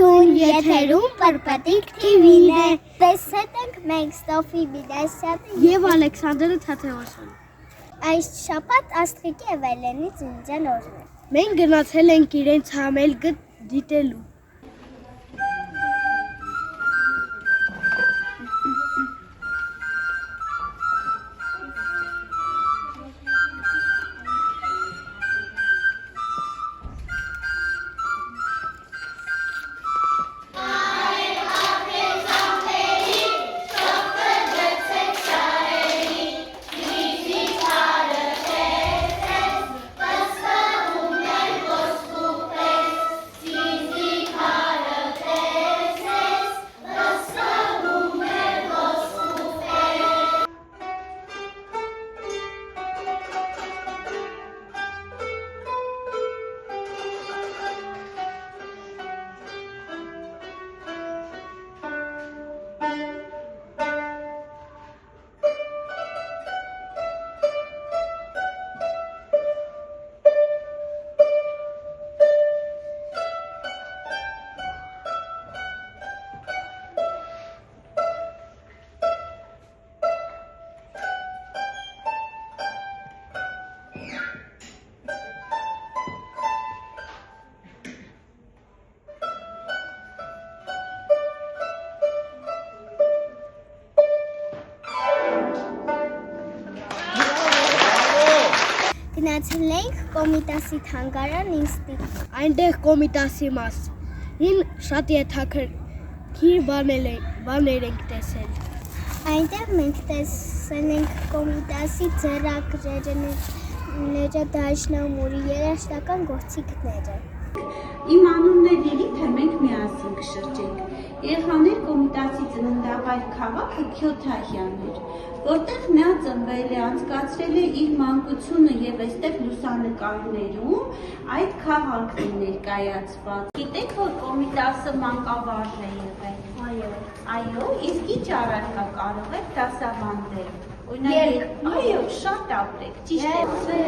ողջույն, եթերում Պրպտիկ TV-ն է։ Տեսել ենք մենք Ստոֆի Միդասյանը եւ Ալեքսանդրը Թաթևոսյանը։ Այս շաբաթ Աստղիկի եւ Էլենի ծննդյան օրն է։ Մենք գնացել ենք իրենց համելգը դիտելու։ Գնացել ենք Կոմիտասի թանգարան ինստիտուտ։ Այնտեղ Կոմիտասի մասին շատ հետաքրքիր բաներ ենք տեսել։ Այնտեղ մենք տեսել ենք Կոմիտասի ձեռագրերը, դաշնամուրի երաժշտական գործիքները։ Իմ անունն է Լիլիթ, մենք միասին կշրջենք։ Երեխաներ Կոմիտասի ծննդավայր քաղաքը Քյոթահյան էր, որտեղ նա ծնվել է, անցկացրել է իր մանկությունը եւ այստեղ լուսանկարներում այդ քաղաքն է ներկայացված։ Գիտեք, որ Կոմիտասը մանկավարժ է եղել։ Այո, իսկ ինչ առարկա կարող եք դասավանդել։ Օրինակ, այո, շատ ապրեք, ճիշտ է։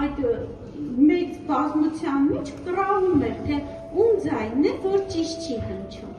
Այդ մեծ բազմության մեջ կռավում էր, թե ում ձայնն է, որ ճիշտ չի հնչում։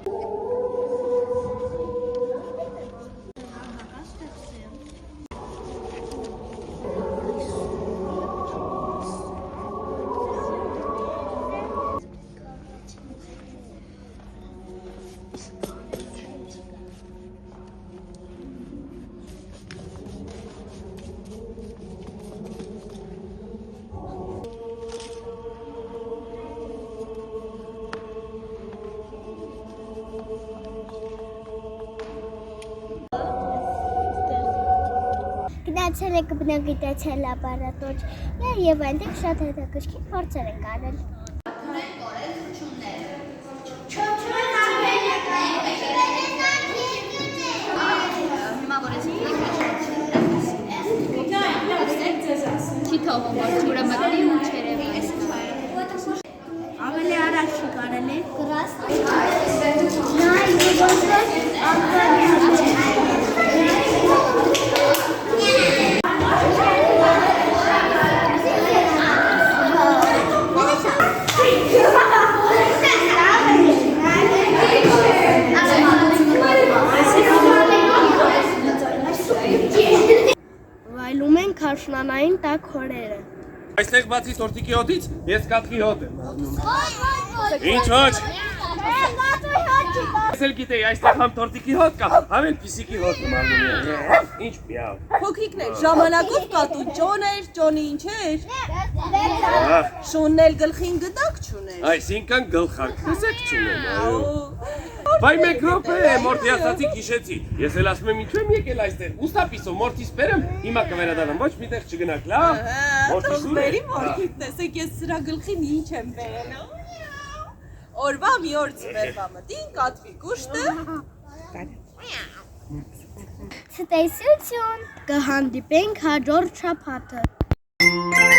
Գնացել ենք բնագիտացիոն լաբորատորիա եւ այնտեղ շատ հետաքրքիր փորձեր ենք արել։ Չի թողում, որ ջուրը մտնի ու չերևի։ Ավելի առաջ չի կարել է։ Վայելում են քարշնանային տաք հորերը։ Այստեղ բացի տորտիկի հոտից, ես կատկի հոտ եմ։ Ինչ ոչ։ Ես էլ գիտեի, այստեղ համ տորտիկի հոտ կա, համ էլ պիսիկի հոտ եմ անում։ Ինչ միավ։ Փոքրիկներ, ժամանակով կատու ճոն էր, ճոնի ինչ էր։ Շունն էլ գլխին գդակ չուներ։ Այսինքն գլխարկ քսեք չունեմ։ Վայ մեկ րոպե, մորտի ասացի քիշեցի։ Ես էլ ասում եմ ինչու եմ եկել այստեղ։ Ուստապիսով մորտիս բերեմ, հիմա կվերադառնամ, ոչ միտեղ չգնաք, լավ։ Մորտիս ուր է։ Բերի մորքիդ, տեսեք ես սրա գլխին ինչ եմ բերել։ Օրվա մի օր ծմերվա մտին, կատվի գուշտը։ Ցտեսություն։ Կհանդիպենք հաջորդ շաբաթը։